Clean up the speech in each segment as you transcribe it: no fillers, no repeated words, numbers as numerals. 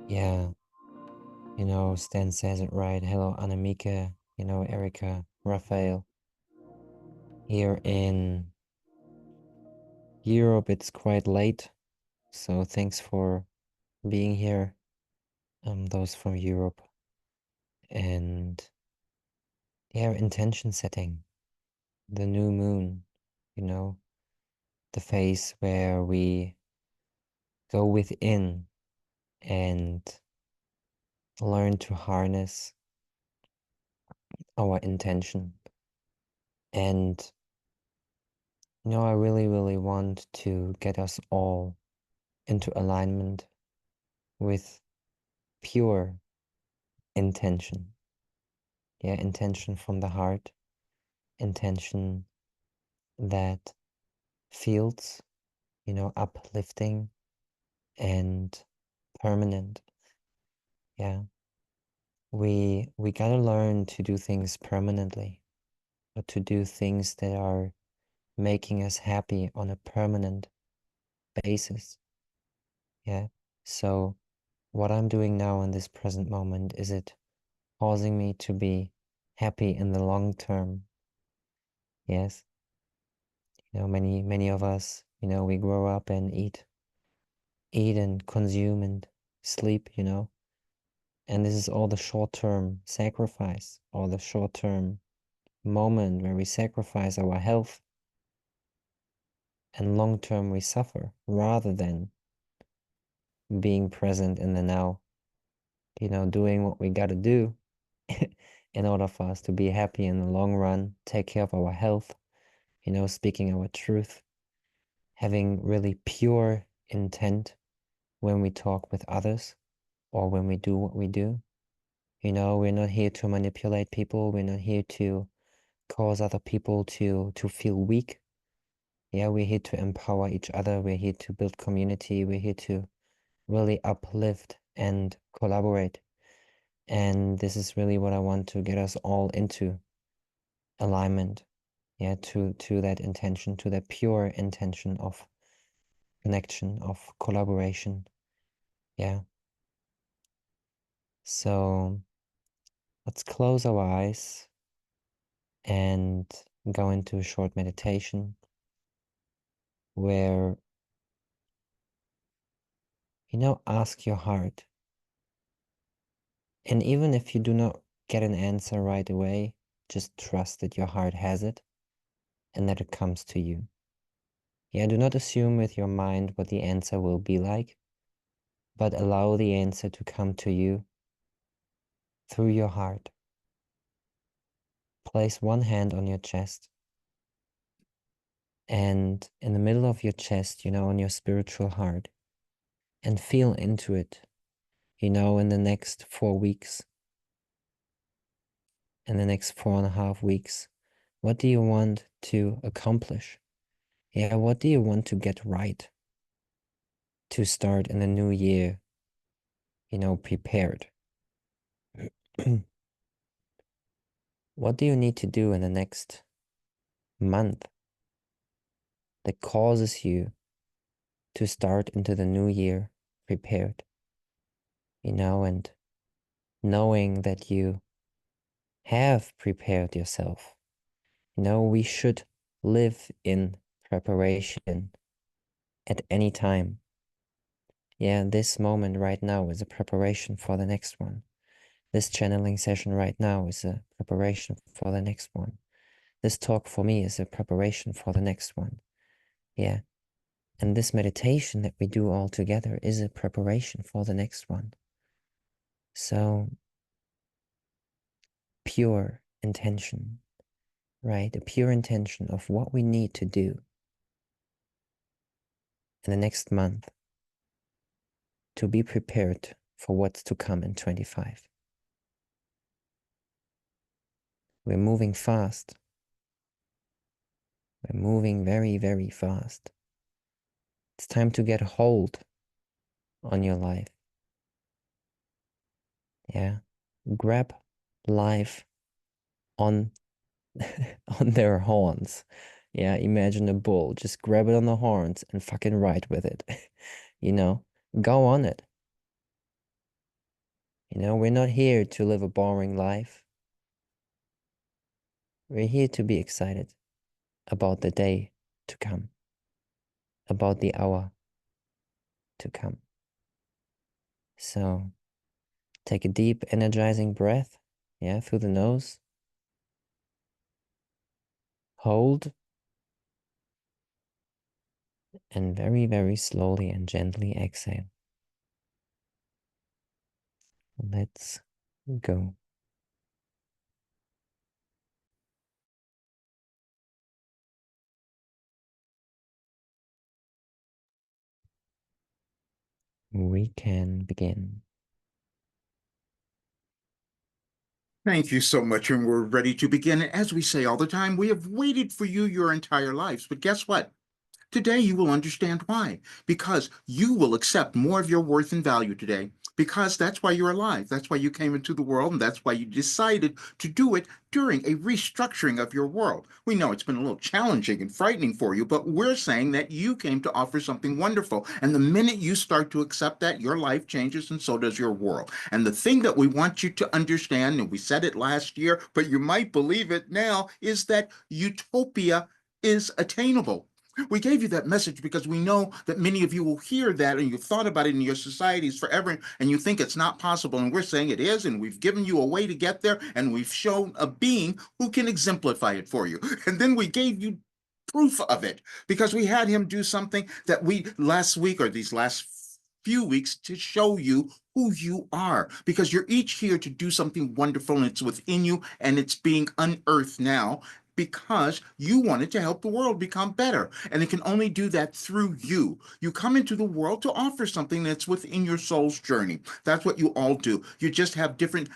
Yeah, Stan says it right. Hello, Anamika, Erica, Raphael. Here in Europe, it's quite late, so thanks for being here, those from Europe. And yeah, intention setting, the new moon, you know, the phase where we go within and learn to harness our intention. And I really, really want to get us all into alignment with pure intention. Yeah, intention from the heart, intention that feels, uplifting and permanent. Yeah. We gotta learn to do things permanently, or to do things that are making us happy on a permanent basis. Yeah. So what I'm doing now in this present moment, is it causing me to be happy in the long term? Yes. Many of us, we grow up and eat and consume and sleep, and this is all the short-term sacrifice, all the short-term moment where we sacrifice our health, and long-term we suffer, rather than being present in the now, doing what we gotta do in order for us to be happy in the long run, take care of our health, speaking our truth, having really pure intent when we talk with others or when we do what we do. We're not here to manipulate people. We're not here to cause other people to feel weak. Yeah, we're here to empower each other. We're here to build community. We're here to really uplift and collaborate. And this is really what I want to get us all into alignment. Yeah, to that intention, to that pure intention of connection, of collaboration. Yeah. So let's close our eyes and go into a short meditation where, ask your heart. And even if you do not get an answer right away, just trust that your heart has it and that it comes to you. Yeah, do not assume with your mind what the answer will be like, but allow the answer to come to you through your heart. Place one hand on your chest, and in the middle of your chest, on your spiritual heart, and feel into it, in the next 4 weeks, in the next 4.5 weeks. What do you want to accomplish? Yeah, what do you want to get right to start in the new year, prepared? What do you need to do in the next month that causes you to start into the new year prepared? And knowing that you have prepared yourself. We should live in preparation at any time. Yeah, this moment right now is a preparation for the next one. This channeling session right now is a preparation for the next one. This talk for me is a preparation for the next one. Yeah. And this meditation that we do all together is a preparation for the next one. So, pure intention, right? A pure intention of what we need to do in the next month to be prepared for what's to come in 25. We're moving fast. We're moving very, very fast. It's time to get hold on your life. Yeah. Grab life on on their horns. Yeah, imagine a bull. Just grab it on the horns and fucking ride with it. You know, go on it. You know, we're not here to live a boring life. We're here to be excited about the day to come, about the hour to come. So take a deep, energizing breath, yeah, through the nose. Hold, and very, very slowly and gently exhale. Let's go. We can begin. Thank you so much, and we're ready to begin. And as we say all the time, we have waited for you your entire lives. But guess what? Today you will understand why. Because you will accept more of your worth and value today. Because that's why you're alive. That's why you came into the world, and that's why you decided to do it during a restructuring of your world. We know it's been a little challenging and frightening for you, but we're saying that you came to offer something wonderful. And the minute you start to accept that, your life changes, and so does your world. And the thing that we want you to understand, and we said it last year, but you might believe it now, is that utopia is attainable. We gave you that message because we know that many of you will hear that and you've thought about it in your societies forever and you think it's not possible. And we're saying it is, and we've given you a way to get there, and we've shown a being who can exemplify it for you. And then we gave you proof of it because we had him do something that we last week or these last few weeks to show you who you are, because you're each here to do something wonderful and it's within you and it's being unearthed now because you wanted to help the world become better. And it can only do that through you. You come into the world to offer something that's within your soul's journey. That's what you all do. You just have different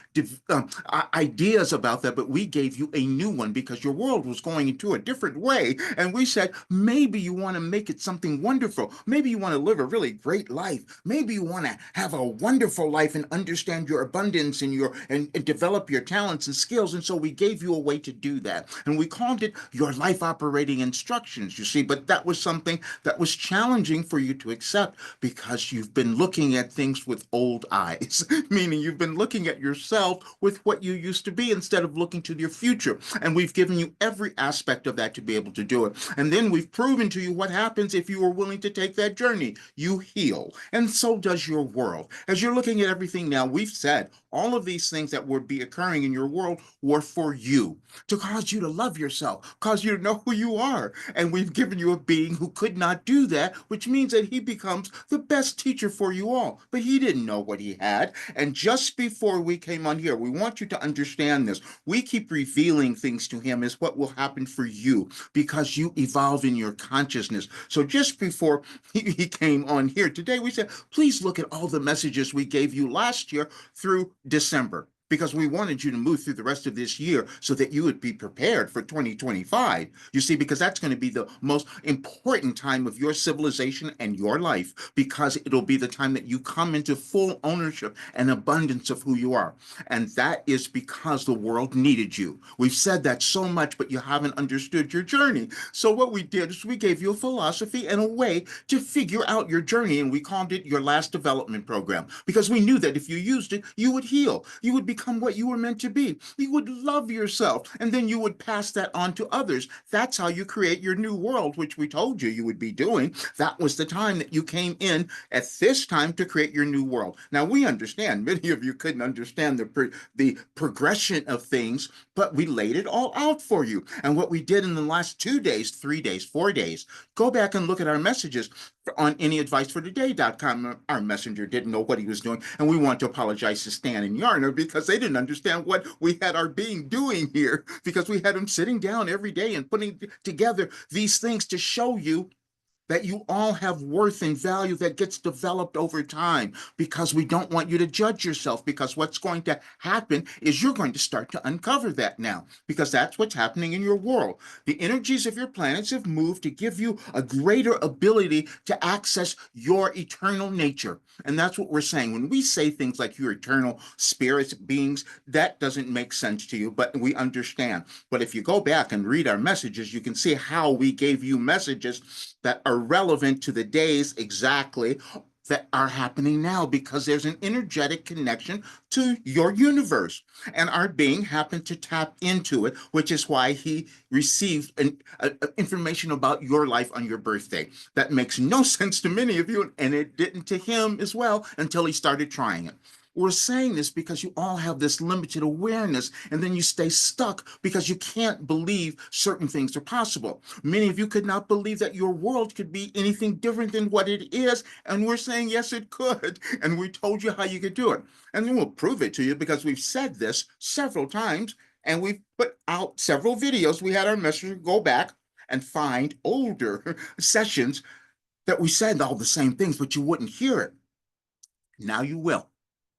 ideas about that, but we gave you a new one because your world was going into a different way. And we said, maybe you want to make it something wonderful. Maybe you want to live a really great life. Maybe you want to have a wonderful life and understand your abundance and and develop your talents and skills. And so we gave you a way to do that. And we called it your life operating instructions, you see, but that was something that was challenging for you to accept because you've been looking at things with old eyes, meaning you've been looking at yourself with what you used to be instead of looking to your future. And we've given you every aspect of that to be able to do it. And then we've proven to you what happens if you are willing to take that journey. You heal. And so does your world. As you're looking at everything now, we've said all of these things that would be occurring in your world were for you, to cause you to love yourself, cause you to know who you are. And we've given you a being who could not do that, which means that he becomes the best teacher for you all. But he didn't know what he had. And just before we came on here, we want you to understand this. We keep revealing things to him as what will happen for you because you evolve in your consciousness. So just before he came on here today, we said, please look at all the messages we gave you last year through December, because we wanted you to move through the rest of this year so that you would be prepared for 2025. You see, because that's going to be the most important time of your civilization and your life, because it'll be the time that you come into full ownership and abundance of who you are. And that is because the world needed you. We've said that so much, but you haven't understood your journey. So what we did is we gave you a philosophy and a way to figure out your journey, and we called it your last development program, because we knew that if you used it, you would heal. You would become what you were meant to be. You would love yourself, and then you would pass that on to others. That's how you create your new world, which we told you you would be doing. That was the time that you came in at this time to create your new world. Now, we understand many of you couldn't understand the progression of things, but we laid it all out for you. And what we did in the last 2 days, 3 days, 4 days, go back and look at our messages on anyadvicefortoday.com. Our messenger didn't know what he was doing, and we want to apologize to Stan and Yarner because they didn't understand what we had our being doing here, because we had him sitting down every day and putting together these things to show you that you all have worth and value that gets developed over time, because we don't want you to judge yourself, because what's going to happen is you're going to start to uncover that now, because that's what's happening in your world. The energies of your planets have moved to give you a greater ability to access your eternal nature. And that's what we're saying. When we say things like your eternal spirits, beings, that doesn't make sense to you, but we understand. But if you go back and read our messages, you can see how we gave you messages that are relevant to the days exactly that are happening now because there's an energetic connection to your universe. And our being happened to tap into it, which is why he received information about your life on your birthday. That makes no sense to many of you, and it didn't to him as well until he started trying it. We're saying this because you all have this limited awareness, and then you stay stuck because you can't believe certain things are possible. Many of you could not believe that your world could be anything different than what it is, and we're saying, yes, it could. And we told you how you could do it. And then we'll prove it to you because we've said this several times, and we've put out several videos. We had our messenger go back and find older sessions that we said all the same things, but you wouldn't hear it. Now you will.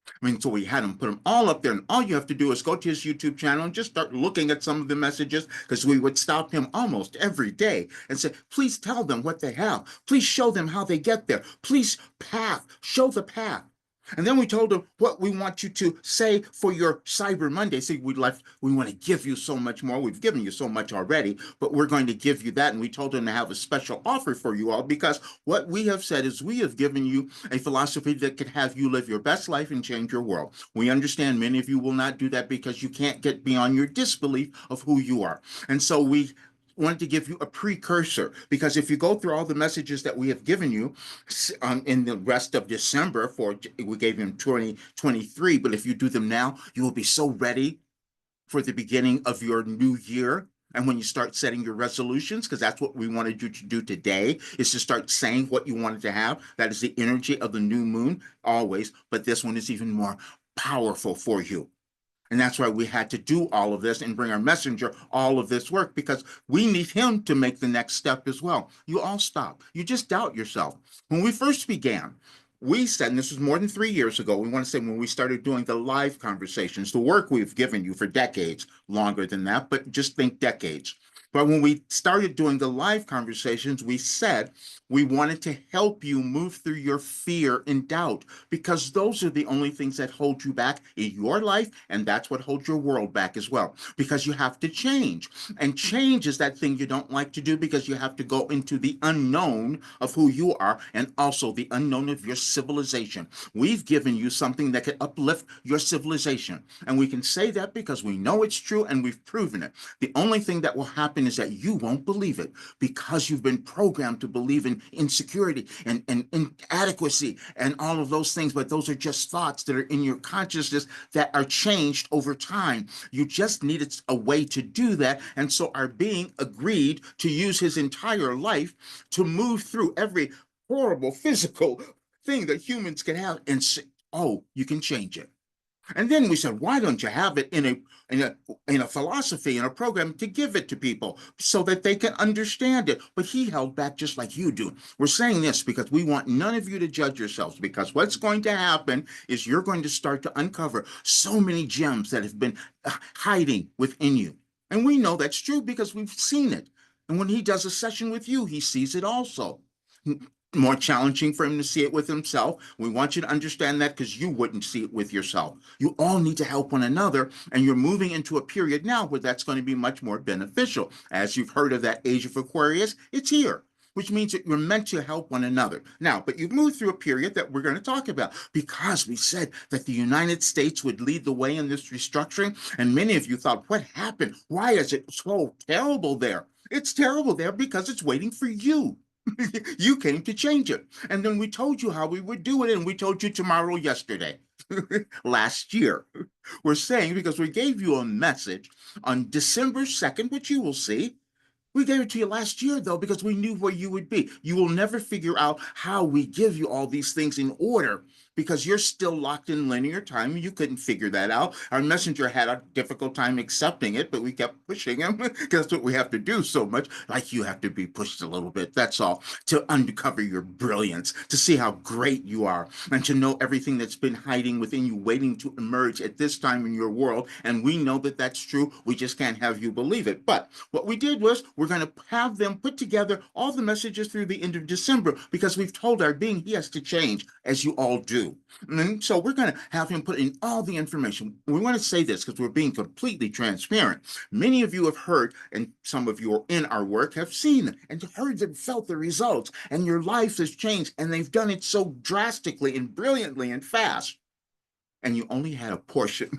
I mean, so we had him put them all up there, and all you have to do is go to his YouTube channel and just start looking at some of the messages, because we would stop him almost every day and say, please tell them what they have. Please show them how they get there. Please show the path. And then we told him what we want you to say for your Cyber Monday. See, we want to give you so much more. We've given you so much already, but we're going to give you that. And we told him to have a special offer for you all, because what we have said is we have given you a philosophy that could have you live your best life and change your world. We understand many of you will not do that because you can't get beyond your disbelief of who you are. And so we wanted to give you a precursor, because if you go through all the messages that we have given you in the rest of December, we gave you in 2023, but if you do them now, you will be so ready for the beginning of your new year. And when you start setting your resolutions, because that's what we wanted you to do today, is to start saying what you wanted to have. That is the energy of the new moon always, but this one is even more powerful for you. And that's why we had to do all of this and bring our messenger all of this work, because we need him to make the next step as well. You all stop. You just doubt yourself. When we first began, we said, and this was more than 3 years ago, we want to say when we started doing the live conversations, the work we've given you for decades, longer than that, but just think decades. But when we started doing the live conversations, we said we wanted to help you move through your fear and doubt, because those are the only things that hold you back in your life, and that's what holds your world back as well, because you have to change. And change is that thing you don't like to do, because you have to go into the unknown of who you are, and also the unknown of your civilization. We've given you something that can uplift your civilization, and we can say that because we know it's true and we've proven it. The only thing that will happen is that you won't believe it, because you've been programmed to believe in insecurity and inadequacy and all of those things. But those are just thoughts that are in your consciousness that are changed over time. You just needed a way to do that. And so our being agreed to use his entire life to move through every horrible physical thing that humans can have and say, oh, you can change it. And then we said, why don't you have it in a philosophy, in a program, to give it to people so that they can understand it? But he held back just like you do. We're saying this because we want none of you to judge yourselves, because what's going to happen is you're going to start to uncover so many gems that have been hiding within you. And we know that's true because we've seen it. And when he does a session with you, he sees it also. More challenging for him to see it with himself. We want you to understand that, because you wouldn't see it with yourself. You all need to help one another, and you're moving into a period now where that's going to be much more beneficial. As you've heard of that age of Aquarius, it's here, which means that you're meant to help one another. Now, but you've moved through a period that we're going to talk about, because we said that the United States would lead the way in this restructuring, and many of you thought, what happened? Why is it so terrible there? It's terrible there because it's waiting for you. You came to change it. And then we told you how we would do it, and we told you tomorrow yesterday, last year. We're saying, because we gave you a message on December 2nd, which you will see. We gave it to you last year, though, because we knew where you would be. You will never figure out how we give you all these things in order, because you're still locked in linear time. You couldn't figure that out. Our messenger had a difficult time accepting it, but we kept pushing him, because that's what we have to do so much. Like, you have to be pushed a little bit, that's all, to uncover your brilliance, to see how great you are, and to know everything that's been hiding within you, waiting to emerge at this time in your world. And we know that that's true. We just can't have you believe it. But what we did was, we're going to have them put together all the messages through the end of December, because we've told our being he has to change, as you all do. you. And so we're going to have him put in all the information. We want to say this because we're being completely transparent. Many of you have heard, and some of you are in our work have seen and heard and felt the results, and your life has changed, and they've done it so drastically and brilliantly and fast. And you only had a portion.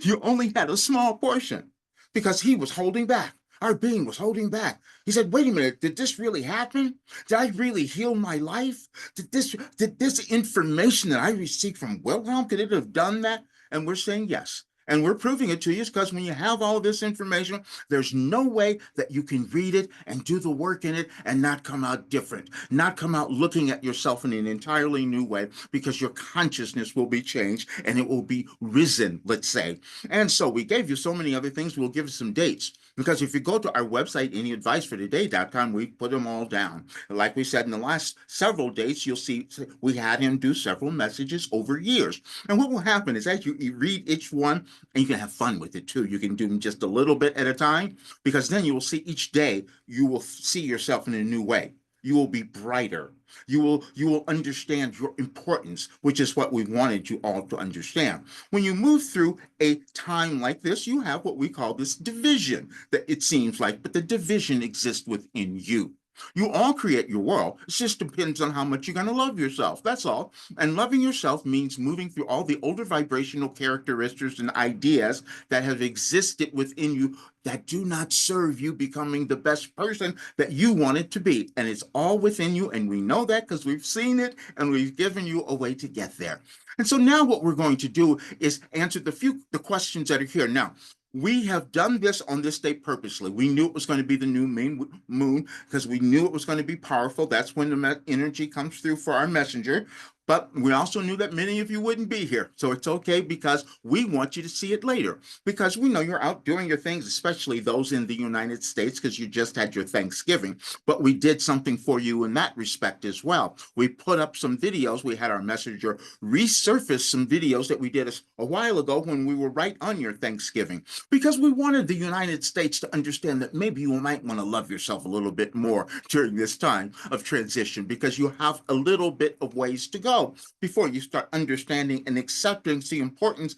You only had a small portion because he was holding back. Our being was holding back. He said, wait a minute, did this really happen? Did I really heal my life? Did this information that I received from Wilhelm, could it have done that? And we're saying yes. And we're proving it to you because when you have all this information, there's no way that you can read it and do the work in it and not come out different, not come out looking at yourself in an entirely new way, because your consciousness will be changed and it will be risen, let's say. And so we gave you so many other things. We'll give you some dates. Because if you go to our website, anyadvicefortoday.com, we put them all down. Like we said, in the last several dates, you'll see we had him do several messages over years. And what will happen is as you read each one, and you can have fun with it too. You can do them just a little bit at a time, because then you will see each day, you will see yourself in a new way. You will be brighter. You will understand your importance, which is what we wanted you all to understand. When you move through a time like this, you have what we call this division that it seems like, but the division exists within you. You all create your world. It just depends on how much you're going to love yourself. That's all. And loving yourself means moving through all the older vibrational characteristics and ideas that have existed within you that do not serve you becoming the best person that you want it to be. And it's all within you. And we know that because we've seen it and we've given you a way to get there. And so now what we're going to do is answer the questions that are here. Now, we have done this on this day purposely. We knew it was going to be the new moon because we knew it was going to be powerful. That's when the energy comes through for our messenger. But we also knew that many of you wouldn't be here. So it's okay because we want you to see it later. Because we know you're out doing your things, especially those in the United States, because you just had your Thanksgiving. But we did something for you in that respect as well. We put up some videos. We had our messenger resurface some videos that we did a while ago when we were right on your Thanksgiving. Because we wanted the United States to understand that maybe you might want to love yourself a little bit more during this time of transition, because you have a little bit of ways to go before you start understanding and accepting the importance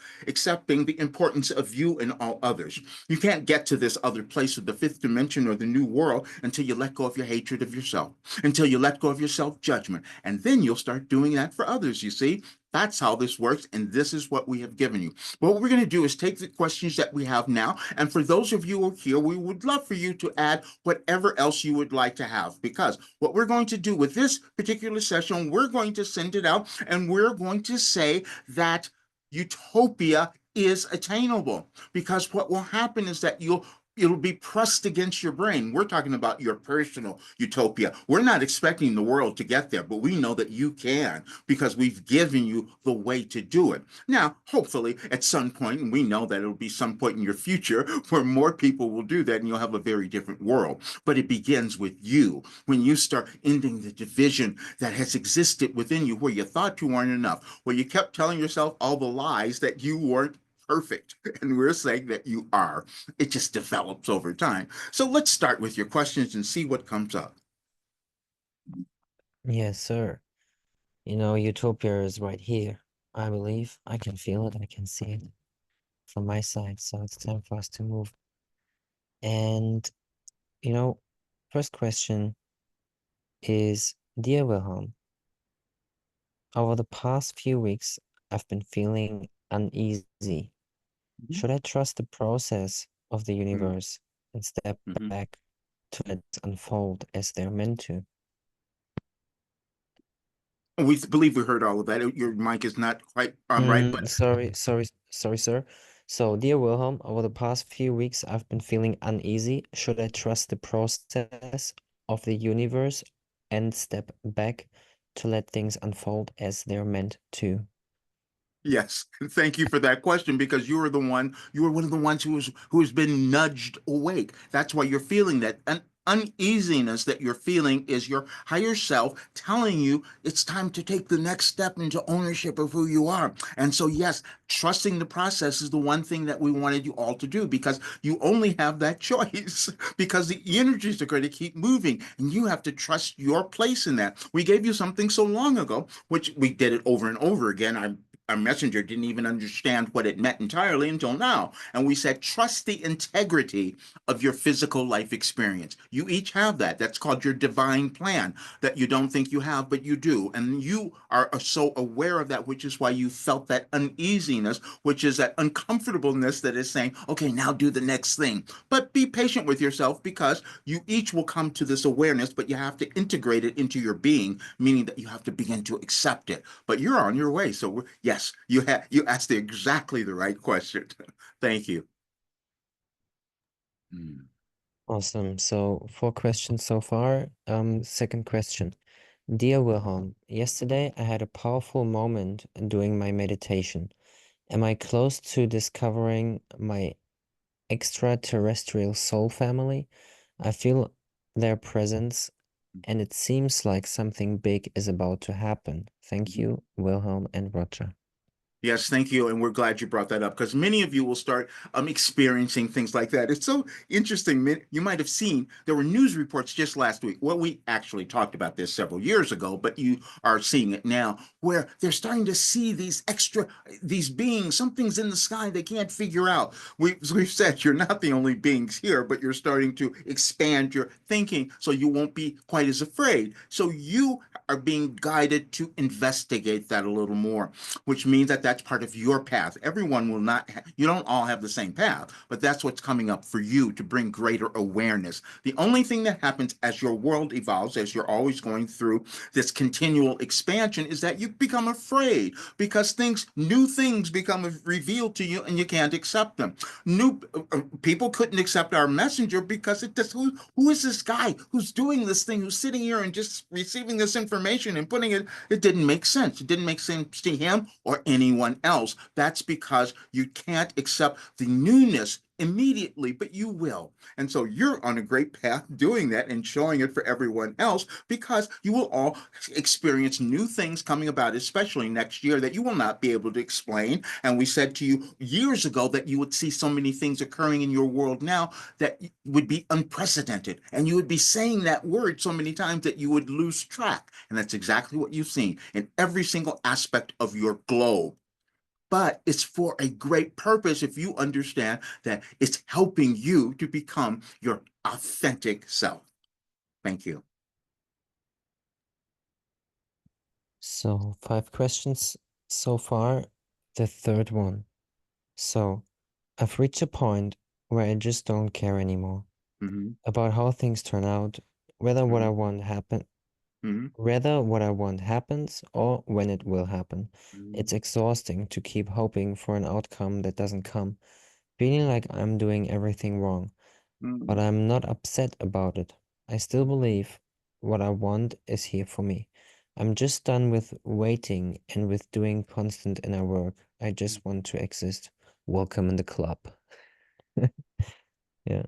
of you and all others. You can't get to this other place of the fifth dimension or the new world until you let go of your hatred of yourself, until you let go of your self-judgment. And then you'll start doing that for others, you see. That's how this works, and this is what we have given you. What we're going to do is take the questions that we have now, and for those of you who are here, we would love for you to add whatever else you would like to have, because what we're going to do with this particular session, we're going to send it out, and we're going to say that utopia is attainable, because what will happen is that it'll be pressed against your brain. We're talking about your personal utopia. We're not expecting the world to get there, but we know that you can because we've given you the way to do it. Now, hopefully, at some point, and we know that it'll be some point in your future where more people will do that and you'll have a very different world. But it begins with you. When you start ending the division that has existed within you, where you thought you weren't enough, where you kept telling yourself all the lies that you weren't perfect. And we're saying that you are. It just develops over time. So let's start with your questions and see what comes up. Yes, sir. Utopia is right here. I believe I can feel it. I can see it from my side. So it's time for us to move. And, you know, first question is, Dear Wilhelm, over the past few weeks, I've been feeling uneasy. Should I trust the process of the universe and step Mm-hmm. back to let it unfold as they're meant to? We believe we heard all of that. Your mic is not quite on right, but Sorry, sir. So, dear Wilhelm, over the past few weeks, I've been feeling uneasy. Should I trust the process of the universe and step back to let things unfold as they're meant to? yes, thank you for that question, because you were one of the ones who has been nudged awake. That's why you're feeling that. And uneasiness that you're feeling is your higher self telling you it's time to take the next step into ownership of who you are. And so, yes, trusting the process is the one thing that we wanted you all to do, because you only have that choice because the energies are going to keep moving and you have to trust your place in that. We gave you something so long ago, which we did it over and over again. Our messenger didn't even understand what it meant entirely until now. And we said, trust the integrity of your physical life experience. You each have that. That's called your divine plan that you don't think you have, but you do. And you are so aware of that, which is why you felt that uneasiness, which is that uncomfortableness that is saying, okay, now do the next thing. But be patient with yourself, because you each will come to this awareness, but you have to integrate it into your being, meaning that you have to begin to accept it. But you're on your way. So yes, you asked exactly the right question. Thank you. Mm. Awesome. So 4 questions so far. Second question. Dear Wilhelm, yesterday I had a powerful moment doing my meditation. Am I close to discovering my extraterrestrial soul family? I feel their presence, and it seems like something big is about to happen. Thank Mhm. you, Wilhelm and Roger. Yes, thank you. And we're glad you brought that up, because many of you will start experiencing things like that. It's so interesting. You might have seen there were news reports just last week. Well, we actually talked about this several years ago, but you are seeing it now, where they're starting to see these beings, something's in the sky they can't figure out. We've said you're not the only beings here, but you're starting to expand your thinking so you won't be quite as afraid. So you are being guided to investigate that a little more, which means that that's part of your path. Everyone will not, you don't all have the same path, but that's what's coming up for you to bring greater awareness. The only thing that happens as your world evolves, as you're always going through this continual expansion, is that you become afraid, because new things become revealed to you and you can't accept them. New people couldn't accept our messenger because it just, who is this guy who's doing this thing, who's sitting here and just receiving this information and putting it didn't make sense. It didn't make sense to him or anyone else. That's because you can't accept the newness immediately, but you will. And so you're on a great path doing that and showing it for everyone else, because you will all experience new things coming about, especially next year, that you will not be able to explain. And we said to you years ago that you would see so many things occurring in your world now that would be unprecedented. And you would be saying that word so many times that you would lose track. And that's exactly what you've seen in every single aspect of your globe. But it's for a great purpose if you understand that it's helping you to become your authentic self. Thank you. So 5 questions so far. The third one. So I've reached a point where I just don't care anymore Mm-hmm, about how things turn out, whether what mm-hmm, I want happen, mm-hmm, whether what I want happens or when it will happen. mm-hmm, It's exhausting to keep hoping for an outcome that doesn't come, feeling like I'm doing everything wrong, but I'm not upset about it. I still believe what I want is here for me. I'm just done with waiting and with doing constant inner work. I mm-hmm. just want to exist. Welcome in the club. Yeah.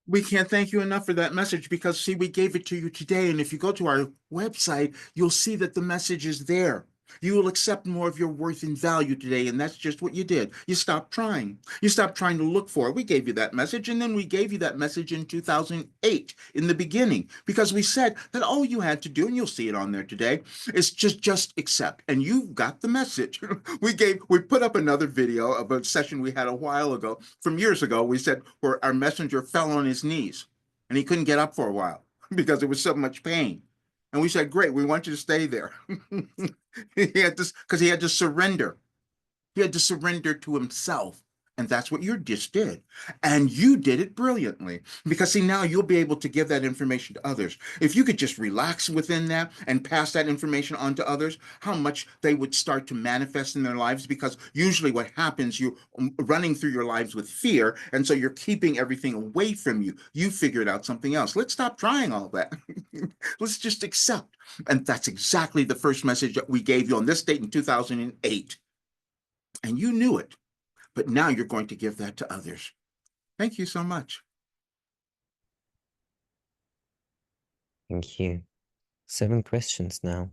We can't thank you enough for that message, because, see, we gave it to you today. And if you go to our website, you'll see that the message is there. You will accept more of your worth and value today. And that's just what you did. You stopped trying. You stopped trying to look for it. We gave you that message. And then we gave you that message in 2008 in the beginning, because we said that all you had to do, and you'll see it on there today, is just accept. And you got the message. We put up another video of a session we had a while ago, from years ago. We said where our messenger fell on his knees and he couldn't get up for a while because it was so much pain. And we said, great, we want you to stay there. He had this because he had to surrender. He had to surrender to himself. And that's what you just did. And you did it brilliantly. Because, see, now you'll be able to give that information to others. If you could just relax within that and pass that information on to others, how much they would start to manifest in their lives. Because usually what happens, you're running through your lives with fear. And so you're keeping everything away from you. You figured out something else. Let's stop trying all that. Let's just accept. And that's exactly the first message that we gave you on this date in 2008. And you knew it, but now you're going to give that to others. Thank you so much. Thank you. 7 questions now.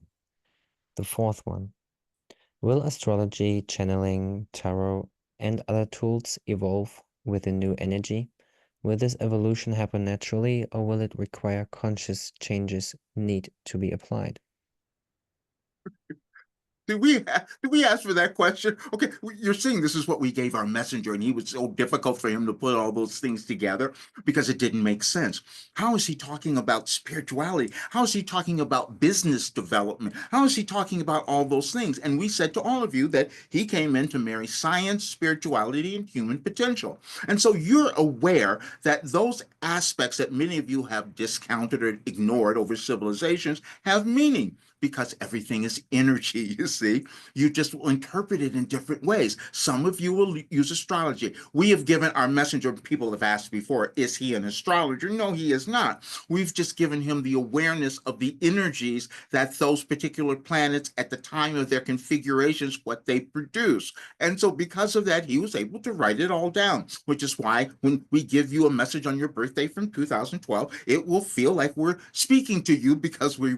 The fourth one. Will astrology, channeling, tarot, and other tools evolve with a new energy? Will this evolution happen naturally, or will it require conscious changes need to be applied? Did we ask for that question? Okay, you're saying this is what we gave our messenger, and he was so difficult for him to put all those things together because it didn't make sense. How is he talking about spirituality? How is he talking about business development? How is he talking about all those things? And we said to all of you that he came in to marry science, spirituality, and human potential. And so you're aware that those aspects that many of you have discounted or ignored over civilizations have meaning because everything is energy, you see. You just will interpret it in different ways. Some of you will use astrology. We have given our messenger, people have asked before, is he an astrologer? No, he is not. We've just given him the awareness of the energies that those particular planets at the time of their configurations, what they produce. And so because of that, he was able to write it all down, which is why when we give you a message on your birthday from 2012, it will feel like we're speaking to you because we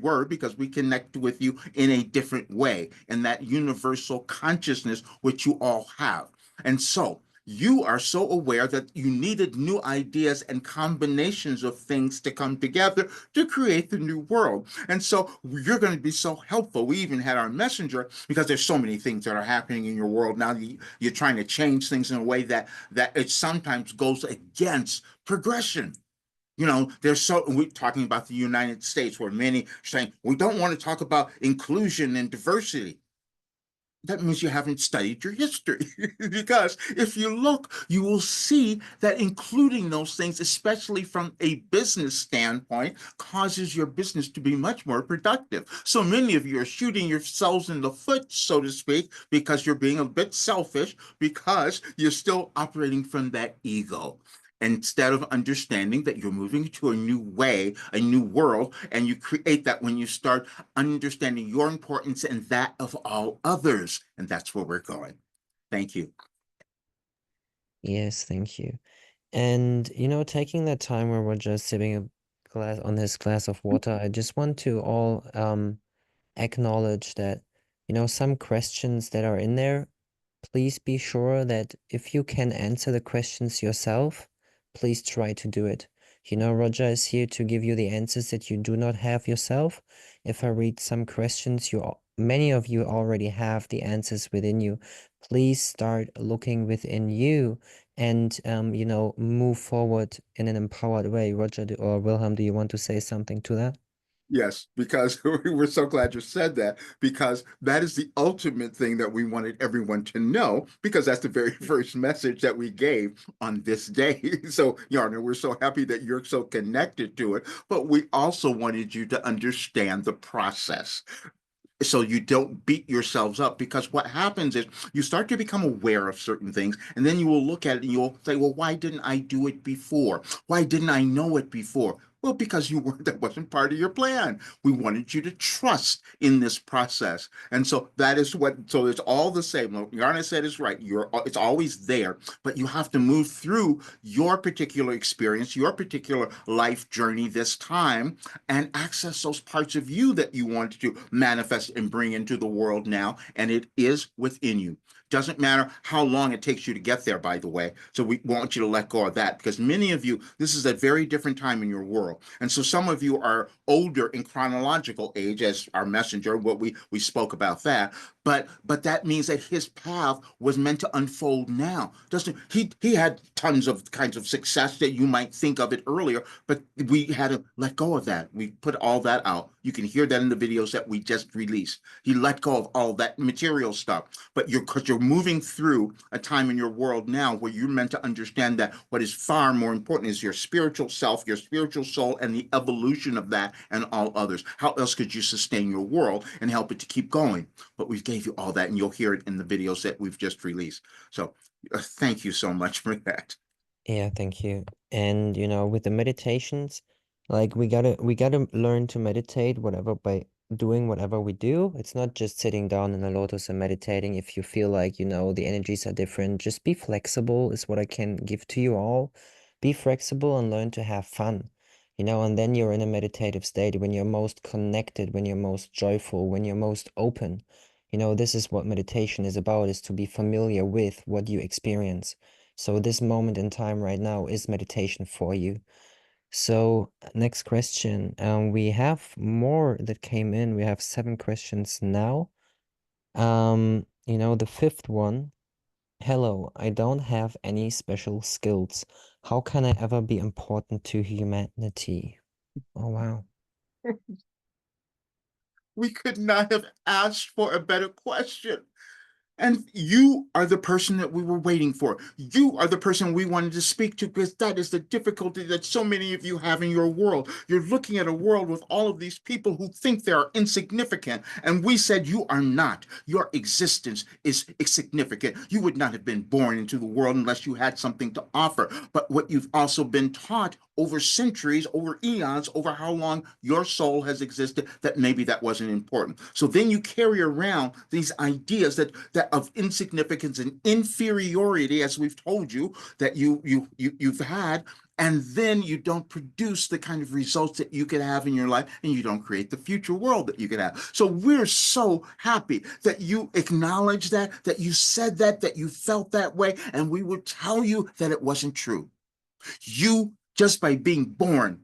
connect with you in a different way, in that universal consciousness which you all have. And so you are so aware that you needed new ideas and combinations of things to come together to create the new world. And so you're going to be so helpful. We even had our messenger because there's so many things that are happening in your world now. You're trying to change things in a way that it sometimes goes against progression. We're talking about the United States, where many are saying we don't want to talk about inclusion and diversity. That means you haven't studied your history. Because if you look, you will see that including those things, especially from a business standpoint, causes your business to be much more productive. So many of you are shooting yourselves in the foot, so to speak, because you're being a bit selfish, because you're still operating from that ego, instead of understanding that you're moving to a new way, a new world, and you create that when you start understanding your importance and that of all others. And that's where we're going. Thank you. Yes, thank you. And taking that time where we're just sipping a glass on this glass of water, I just want to all acknowledge that, some questions that are in there, please be sure that if you can answer the questions yourself, please try to do it. Roger is here to give you the answers that you do not have yourself. If I read some questions, many of you already have the answers within you. Please start looking within you and move forward in an empowered way. Roger or Wilhelm, do you want to say something to that? Yes, because we're so glad you said that, because that is the ultimate thing that we wanted everyone to know, because that's the very first message that we gave on this day. So, Yarna, we're so happy that you're so connected to it, but we also wanted you to understand the process so you don't beat yourselves up, because what happens is you start to become aware of certain things, and then you will look at it and you'll say, well, why didn't I do it before? Why didn't I know it before? Well, because that wasn't part of your plan. We wanted you to trust in this process. And so so it's all the same. What Yarna said is right. It's always there, but you have to move through your particular experience, your particular life journey this time, and access those parts of you that you want to manifest and bring into the world now. And it is within you. Doesn't matter how long it takes you to get there, by the way. So we want you to let go of that, because many of you, this is a very different time in your world. And so some of you are older in chronological age, as our messenger, what we spoke about that. But that means that his path was meant to unfold now. Doesn't he had tons of kinds of success that you might think of it earlier, but we had to let go of that. We put all that out. You can hear that in the videos that we just released. He let go of all that material stuff. But because you're moving through a time in your world now where you're meant to understand that what is far more important is your spiritual self, your spiritual soul, and the evolution of that and all others. How else could you sustain your world and help it to keep going? But we gave you all that, and you'll hear it in the videos that we've just released. So thank you so much for that. Yeah, thank you. And with the meditations, like we gotta learn to meditate whatever by doing whatever we do. It's not just sitting down in a lotus and meditating. If you feel like, the energies are different, just be flexible is what I can give to you all. Be flexible and learn to have fun. and then you're in a meditative state when you're most connected, when you're most joyful, when you're most open. This is what meditation is about, is to be familiar with what you experience. So this moment in time right now is meditation for you. So next question. We have more that came in. We have 7 questions now. The fifth one. Hello, I don't have any special skills. How can I ever be important to humanity? Oh, wow. We could not have asked for a better question. And you are the person that we were waiting for. You are the person we wanted to speak to, because that is the difficulty that so many of you have in your world. You're looking at a world with all of these people who think they are insignificant. And we said, you are not. Your existence is insignificant. You would not have been born into the world unless you had something to offer. But what you've also been taught over centuries, over eons, over how long your soul has existed, that maybe that wasn't important. So then you carry around these ideas that of insignificance and inferiority, as we've told you, that you've had, and then you don't produce the kind of results that you could have in your life, and you don't create the future world that you could have. So we're so happy that you acknowledged that you said that you felt that way, and we would tell you that it wasn't true. You, just by being born,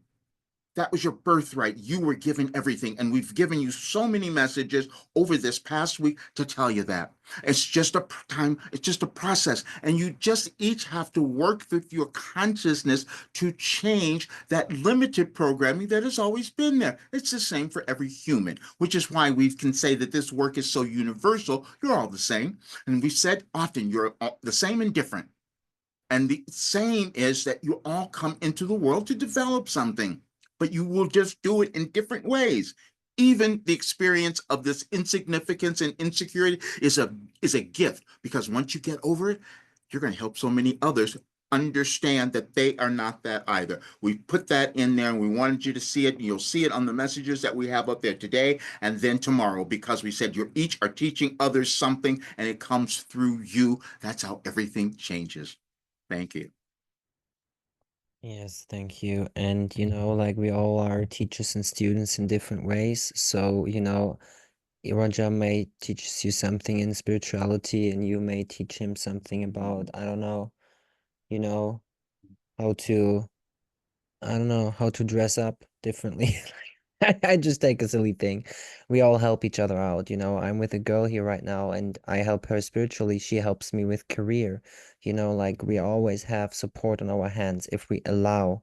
that was your birthright. You were given everything. And we've given you so many messages over this past week to tell you that. It's just a time, it's just a process. And you just each have to work with your consciousness to change that limited programming that has always been there. It's the same for every human, which is why we can say that this work is so universal. You're all the same. And we've said often you're all the same and different. And the same is that you all come into the world to develop something, but you will just do it in different ways. Even the experience of this insignificance and insecurity is a gift, because once you get over it, you're going to help so many others understand that they are not that either. We put that in there and we wanted you to see it. You'll see it on the messages that we have up there today and then tomorrow, because we said you each are teaching others something and it comes through you. That's how everything changes. Thank you. Yes, thank you. And like we all are teachers and students in different ways. So, Roger may teach you something in spirituality, and you may teach him something about, I don't know, you know, how to, I don't know, how to dress up differently. I just take a silly thing. We all help each other out, I'm with a girl here right now and I help her spiritually. She helps me with career. Like we always have support on our hands if we allow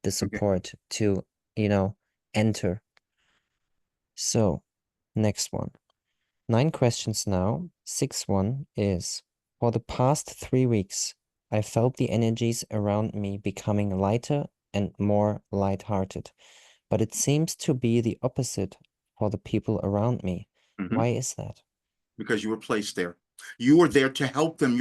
the Okay. support to, you know, enter. So, next one. 9 questions now. Sixth one is, for the past 3 weeks, I felt the energies around me becoming lighter and more lighthearted. But it seems to be the opposite for the people around me. Mhm. Why is that? Because you were placed there. You were there to help them.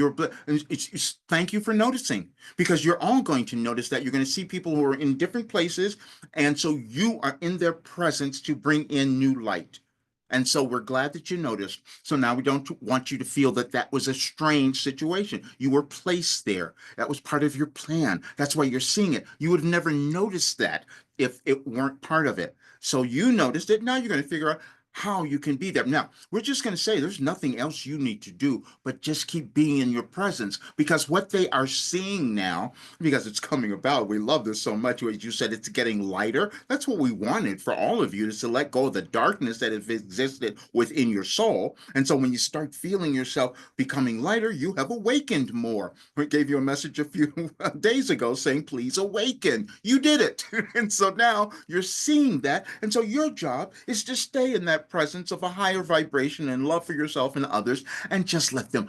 Thank you for noticing, because you're all going to notice that you're going to see people who are in different places. And so you are in their presence to bring in new light. And so we're glad that you noticed. So now we don't want you to feel that that was a strange situation. You were placed there. That was part of your plan. That's why you're seeing it. You would have never noticed that if it weren't part of it. So you noticed it. Now you're going to figure out how you can be there. Now, we're just going to say there's nothing else you need to do but just keep being in your presence, because what they are seeing now, because it's coming about, we love this so much. As you said, it's getting lighter. That's what we wanted for all of you, is to let go of the darkness that has existed within your soul. And so when you start feeling yourself becoming lighter, you have awakened more. We gave you a message a few days ago saying, please awaken. You did it. And so now you're seeing that. And so your job is to stay in that presence of a higher vibration and love for yourself and others, and just let them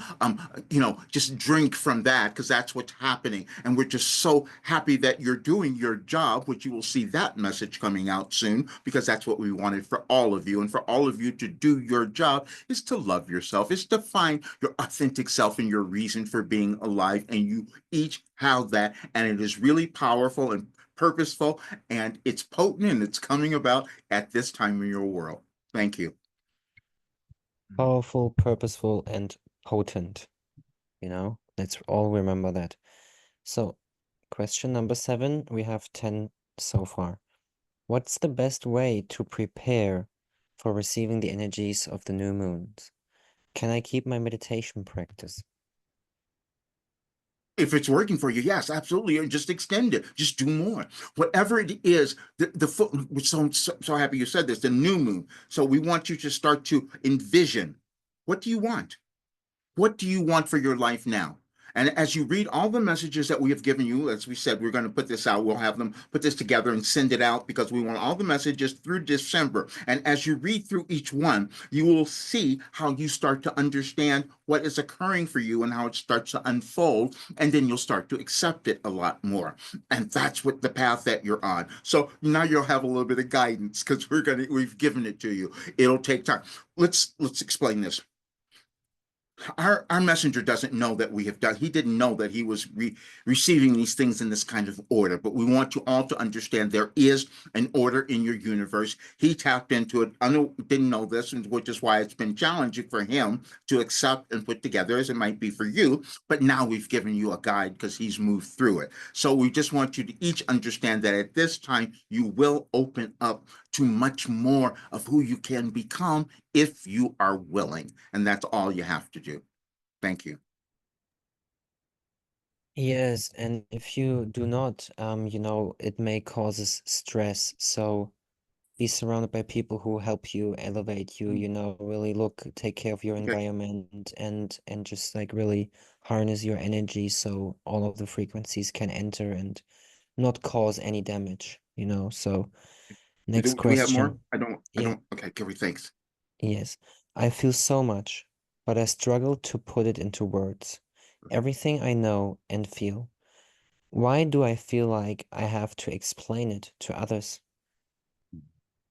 just drink from that, because that's what's happening. And we're just so happy that you're doing your job, which you will see that message coming out soon, because that's what we wanted for all of you. And for all of you to do your job is to love yourself, is to find your authentic self and your reason for being alive. And you each have that, and it is really powerful and purposeful, and it's potent, and it's coming about at this time in your world. Thank you. Powerful, purposeful, and potent. Let's all remember that. So, question number 7, we have 10 so far. What's the best way to prepare for receiving the energies of the new moons? Can I keep my meditation practice? If it's working for you, yes, absolutely. And just extend it. Just do more. Whatever it is, the foot, we're so happy you said this, the new moon. So we want you to start to envision, what do you want? What do you want for your life now? And as you read all the messages that we have given you, as we said, we're going to put this out. We'll have them put this together and send it out because we want all the messages through December. And as you read through each one, you will see how you start to understand what is occurring for you and how it starts to unfold. And then you'll start to accept it a lot more. And that's what the path that you're on. So now you'll have a little bit of guidance because we've given it to you. It'll take time. Let's explain this. Our messenger doesn't know that we have done. He didn't know that he was receiving these things in this kind of order. But we want you all to understand there is an order in your universe. He tapped into it. I didn't know this, which is why it's been challenging for him to accept and put together, as it might be for you. But now we've given you a guide because he's moved through it. So we just want you to each understand that at this time you will open up to much more of who you can become if you are willing. And that's all you have to do. Thank you. Yes, and if you do not, it may causes stress. So be surrounded by people who help you elevate you, really take care of your Okay. environment and just like really harness your energy so all of the frequencies can enter and not cause any damage. So next Do we have more? question. I Yeah, don't. Okay, Gary, thanks. yes. I feel so much, but I struggle to put it into words. Everything I know and feel. Why do I feel like I have to explain it to others?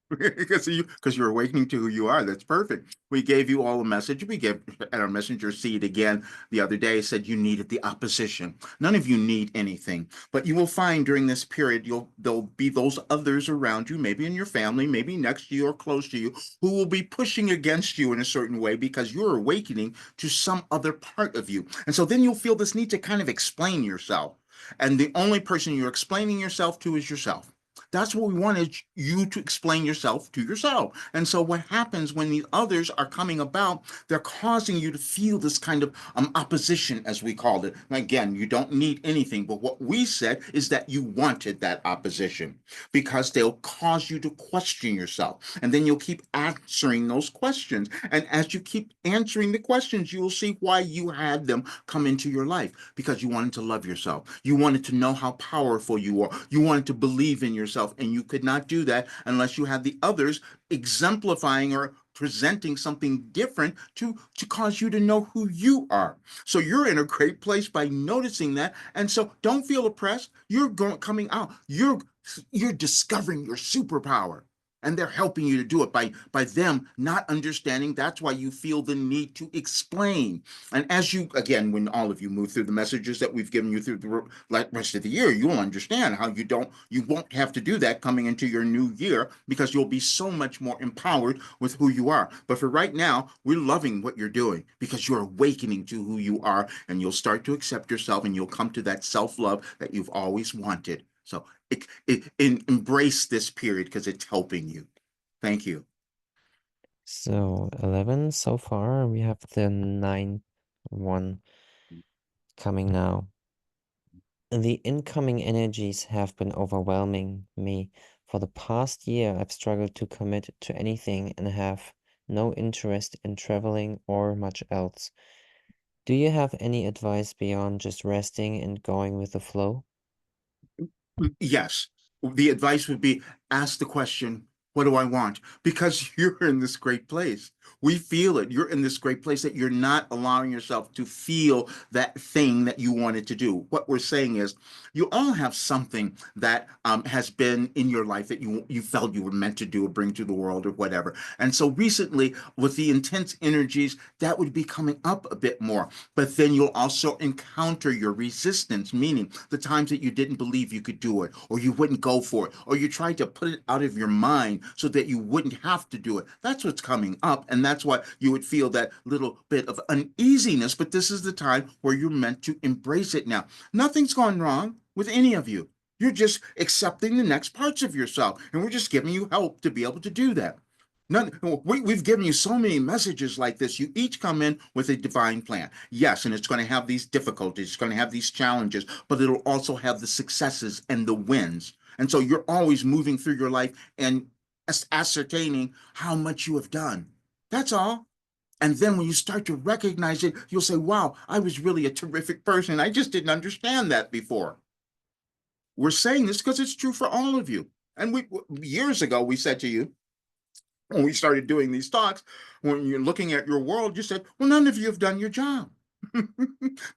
Because you're awakening to who you are. That's perfect. We gave you all a message. We gave at our messenger seed again the other day, said you needed the opposition. None of you need anything, but you will find during this period there'll be those others around you, maybe in your family, maybe next to you or close to you, who will be pushing against you in a certain way because you're awakening to some other part of you. And so then you'll feel this need to kind of explain yourself. And the only person you're explaining yourself to is yourself. That's what we wanted you to explain yourself to yourself. And so what happens when these others are coming about, they're causing you to feel this kind of opposition, as we called it. Again, you don't need anything, but what we said is that you wanted that opposition because they'll cause you to question yourself. And then you'll keep answering those questions. And as you keep answering the questions, you will see why you had them come into your life because you wanted to love yourself. You wanted to know how powerful you are. You wanted to believe in yourself. And you could not do that unless you had the others exemplifying or presenting something different to cause you to know who you are. So you're in a great place by noticing that. And so don't feel oppressed. You're coming out. You're discovering your superpower. And they're helping you to do it by them not understanding. That's why you feel the need to explain. And as you, again, when all of you move through the messages that we've given you through the rest of the year, you'll understand how you won't have to do that coming into your new year because you'll be so much more empowered with who you are. But for right now, we're loving what you're doing because you're awakening to who you are and you'll start to accept yourself and you'll come to that self-love that you've always wanted. So embrace this period because it's helping you. Thank you. So 11 so far. We have the 9th one coming now. The incoming energies have been overwhelming me. For the past year, I've struggled to commit to anything and have no interest in traveling or much else. Do you have any advice beyond just resting and going with the flow? Yes, the advice would be ask the question, what do I want? Because you're in this great place. We feel it. You're in this great place that you're not allowing yourself to feel that thing that you wanted to do. What we're saying is, you all have something that has been in your life that you felt you were meant to do or bring to the world or whatever. And so recently, with the intense energies, that would be coming up a bit more. But then you'll also encounter your resistance, meaning the times that you didn't believe you could do it, or you wouldn't go for it, or you tried to put it out of your mind so that you wouldn't have to do it. That's what's coming up. And that's why you would feel that little bit of uneasiness. But this is the time where you're meant to embrace it now. Nothing's gone wrong with any of you. You're just accepting the next parts of yourself, and we're just giving you help to be able to do that. We've given you so many messages like this. You each come in with a divine plan. Yes, and it's going to have these difficulties, it's going to have these challenges, but it'll also have the successes and the wins. And so you're always moving through your life and ascertaining how much you have done. That's all. And then when you start to recognize it, you'll say, wow, I was really a terrific person. I just didn't understand that before. We're saying this because it's true for all of you. And we years ago, we said to you, when we started doing these talks, when you're looking at your world, you said, well, none of you have done your job.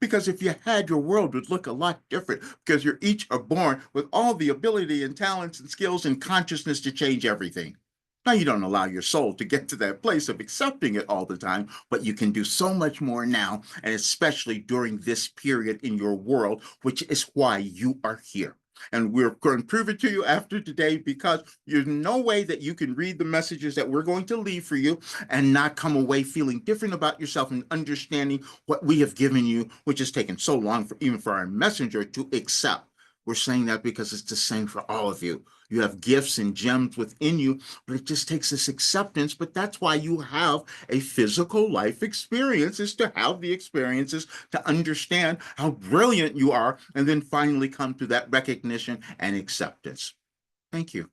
Because if you had, your world would look a lot different because you're each are born with all the ability and talents and skills and consciousness to change everything. Now, you don't allow your soul to get to that place of accepting it all the time, but you can do so much more now, and especially during this period in your world, which is why you are here. And we're going to prove it to you after today because there's no way that you can read the messages that we're going to leave for you and not come away feeling different about yourself and understanding what we have given you, which has taken so long for even for our messenger to accept. We're saying that because it's the same for all of you. You have gifts and gems within you, but it just takes this acceptance. But that's why you have a physical life experience, is to have the experiences to understand how brilliant you are, and then finally come to that recognition and acceptance. Thank you.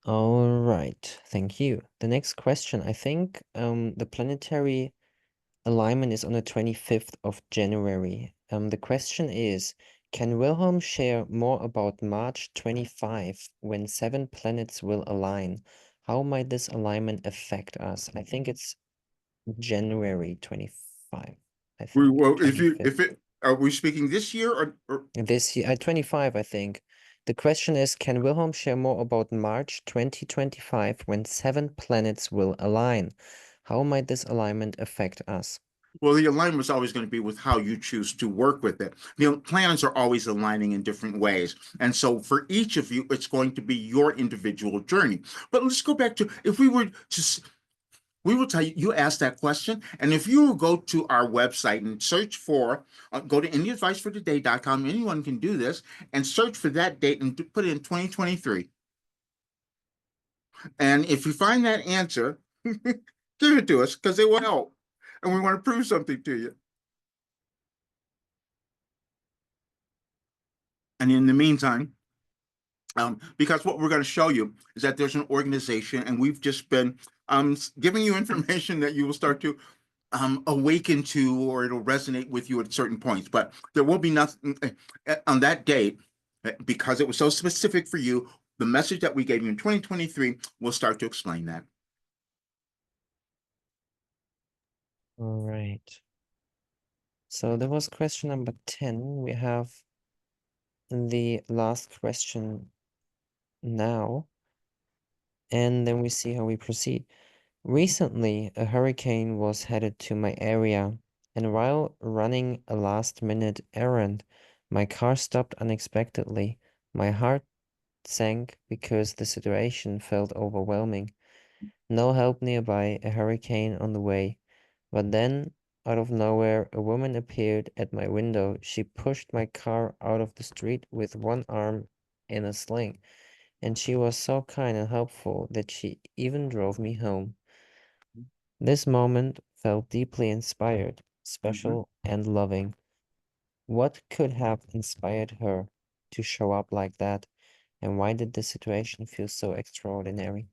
All right, thank you. The next question, I think the planetary alignment is on the 25th of January. The question is, can Wilhelm share more about March 25 when 7 planets will align? How might this alignment affect us? I think it's January 25, I think. Well, if 25th. it are we speaking this year or This year, 25, I think. The question is, can Wilhelm share more about March 2025 when 7 planets will align? How might this alignment affect us? well, the alignment is always going to be with how you choose to work with it. The plans are always aligning in different ways. And so for each of you, it's going to be your individual journey. But let's go back to if we were to we will tell you, you asked that question. And if you go to our website and search for, go to IndiaAdviceForToday.com, anyone can do this, and search for that date and put in 2023. And if you find that answer, give it to us because it will help. And we want to prove something to you. And in the meantime, because what we're going to show you is that there's an organization, and we've just been giving you information that you will start to awaken to, or it'll resonate with you at certain points. But there will be nothing on that date because it was so specific for you. The message that we gave you in 2023 will start to explain that. All right. So that was question number 10. We have the last question now, and then we see how we proceed. Recently, a hurricane was headed to my area, and while running a last-minute errand, my car stopped unexpectedly. My heart sank because the situation felt overwhelming. No help nearby, a hurricane on the way. But then, out of nowhere, a woman appeared at my window. She pushed my car out of the street with one arm in a sling, and she was so kind and helpful that she even drove me home. This moment felt deeply inspired, Mhm. special, and loving. What could have inspired her to show up like that, and why did the situation feel so extraordinary?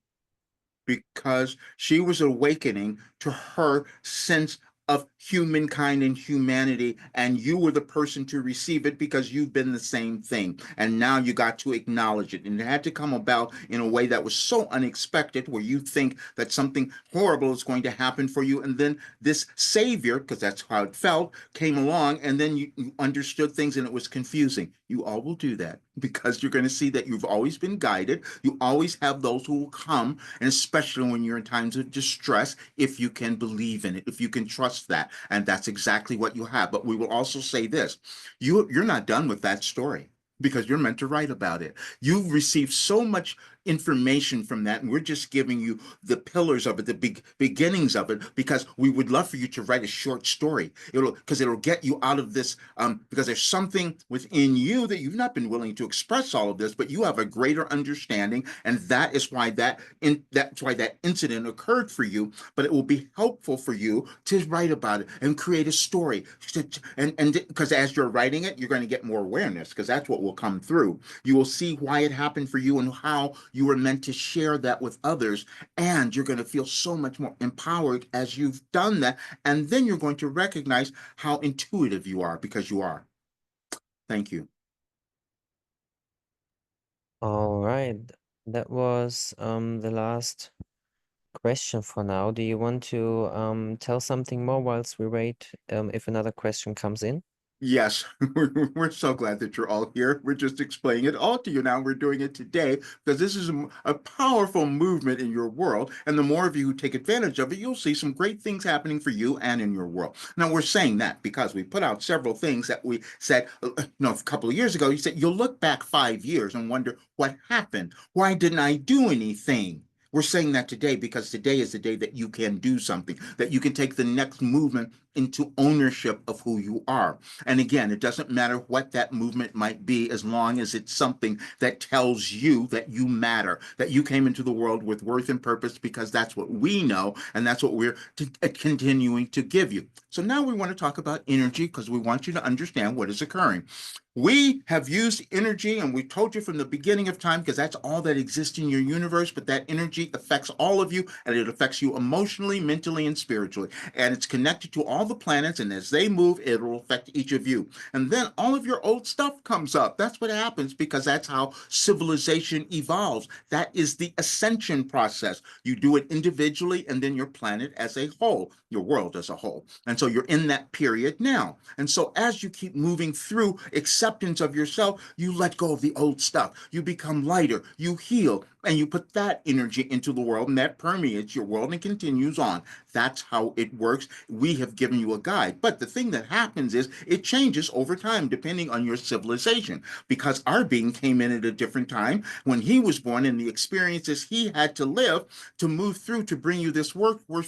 Because she was awakening to her sense of humankind and humanity, and you were the person to receive it because you've been the same thing. And now you got to acknowledge it. And it had to come about in a way that was so unexpected, where you think that something horrible is going to happen for you. And then this savior, because that's how it felt, came along, and then you understood things, and it was confusing. You all will do that because you're going to see that you've always been guided. You always have those who will come, and especially when you're in times of distress, if you can believe in it, if you can trust that. And that's exactly what you have. But we will also say this: you're not done with that story because you're meant to write about it. You've received so much information from that, and we're just giving you the pillars of it, the beginnings of it, because we would love for you to write a short story. It'll get you out of this, because there's something within you that you've not been willing to express all of this, but you have a greater understanding, and that's why that incident occurred for you. But it will be helpful for you to write about it and create a story, and because as you're writing it, you're going to get more awareness, because that's what will come through. You will see why it happened for you and how you were meant to share that with others. And you're going to feel so much more empowered as you've done that. And then you're going to recognize how intuitive you are, because you are. Thank you. All right. That was the last question for now. Do you want to tell something more whilst we wait if another question comes in? Yes, we're so glad that you're all here. We're just explaining it all to you now. We're doing it today because this is a powerful movement in your world. And the more of you who take advantage of it, you'll see some great things happening for you and in your world. Now, we're saying that because we put out several things that we said, a couple of years ago. You said you'll look back 5 years and wonder what happened. Why didn't I do anything? We're saying that today because today is the day that you can do something, that you can take the next movement into ownership of who you are. And again, it doesn't matter what that movement might be, as long as it's something that tells you that you matter, that you came into the world with worth and purpose, because that's what we know, and that's what we're continuing to give you. So now we want to talk about energy, because we want you to understand what is occurring. We have used energy, and we told you from the beginning of time, because that's all that exists in your universe, but that energy affects all of you, and it affects you emotionally, mentally, and spiritually. And it's connected to all the planets, and as they move, it will affect each of you. And then all of your old stuff comes up. That's what happens, because that's how civilization evolves. That is the ascension process. You do it individually, and then your planet as a whole, your world as a whole. And so you're in that period now. And so as you keep moving through acceptance of yourself, you let go of the old stuff. You become lighter, you heal, and you put that energy into the world, and that permeates your world and continues on. That's how it works. We have given you a guide. But the thing that happens is it changes over time depending on your civilization, because our being came in at a different time when he was born, and the experiences he had to live to move through to bring you this work were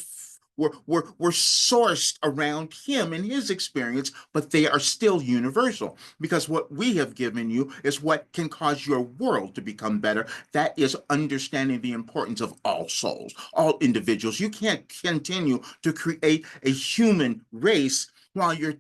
sourced around him and his experience, but they are still universal, because what we have given you is what can cause your world to become better. That is understanding the importance of all souls, all individuals. You can't continue to create a human race while you're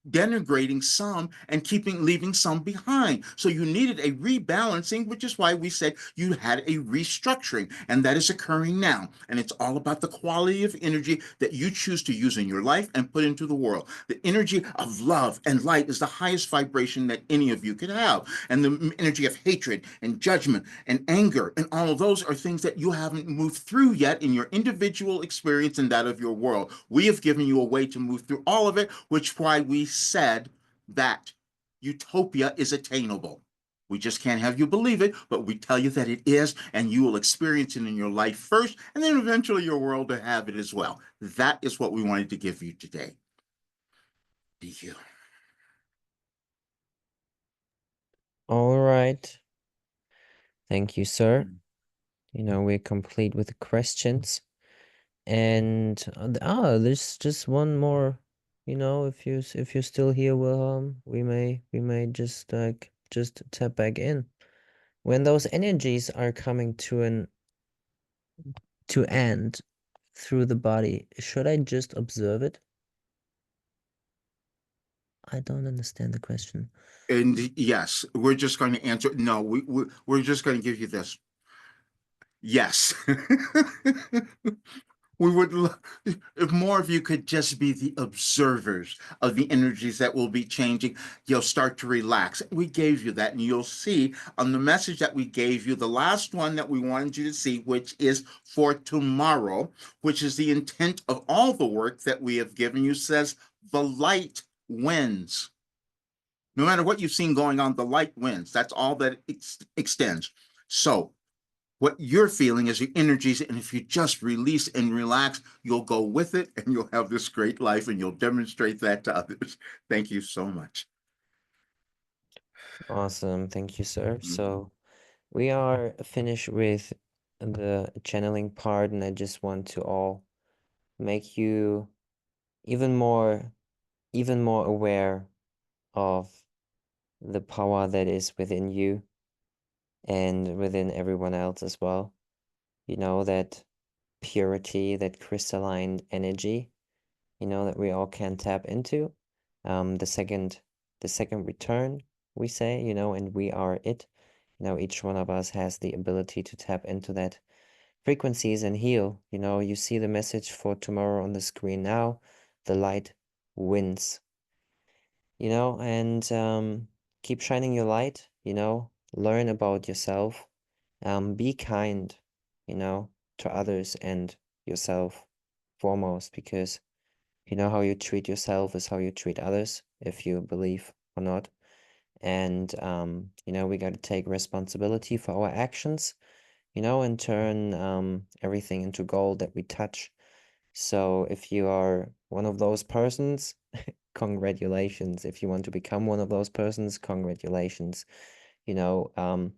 denigrating some and leaving some behind. So you needed a rebalancing, which is why we said you had a restructuring, and that is occurring now. And it's all about the quality of energy that you choose to use in your life and put into the world. The energy of love and light is the highest vibration that any of you could have. And the energy of hatred and judgment and anger and all of those are things that you haven't moved through yet in your individual experience and that of your world. We have given you a way to move through all of it, which is why we said that utopia is attainable. We just can't have you believe it, but we tell you that it is, and you will experience it in your life first, and then eventually your world will have it as well. That is what we wanted to give you today. Thank you. All right. Thank you, sir. You know, we're complete with the questions. And there's just one more. You know, if you're still here, Wilhelm, we may just tap back in. When those energies are coming to end through the body, should I just observe it? I don't understand the question. And yes, we're just going to answer. No, we're just going to give you this. Yes. We would love if more of you could just be the observers of the energies that will be changing. You'll start to relax. We gave you that, and you'll see on the message that we gave you, the last one that we wanted you to see, which is for tomorrow, which is the intent of all the work that we have given you, says the light wins. No matter what you've seen going on, the light wins. That's all that it extends. So what you're feeling is your energies, and if you just release and relax, you'll go with it, and you'll have this great life, and you'll demonstrate that to others. Thank you so much. Awesome. Thank you, sir. Mhm. So we are finished with the channeling part, and I just want to all make you even more even more aware of the power that is within you and within everyone else as well. You know, that purity, that crystalline energy, that we all can tap into. The second return, we say, and we are it. Each one of us has the ability to tap into that frequencies and heal. You see the message for tomorrow on the screen now. The light wins, and keep shining your light, learn about yourself, be kind, you know, to others and yourself foremost, because how you treat yourself is how you treat others, if you believe or not. And we got to take responsibility for our actions, and turn everything into gold that we touch. So if you are one of those persons, congratulations. If you want to become one of those persons, congratulations. You know, um,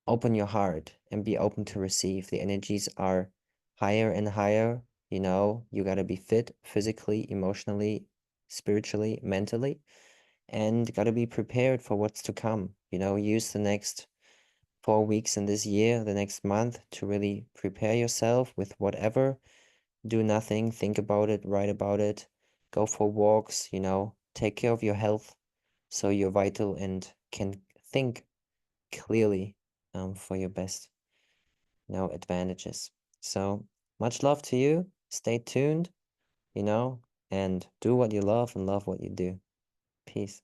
Open your heart and be open to receive. The energies are higher and higher. You got to be fit physically, emotionally, spiritually, mentally, and got to be prepared for what's to come. Use the next 4 weeks in this year, the next month, to really prepare yourself with whatever. Do nothing, think about it, write about it, go for walks, take care of your health so you're vital and can think clearly for your best, advantages. So much love to you. Stay tuned, you know, and do what you love and love what you do. Peace.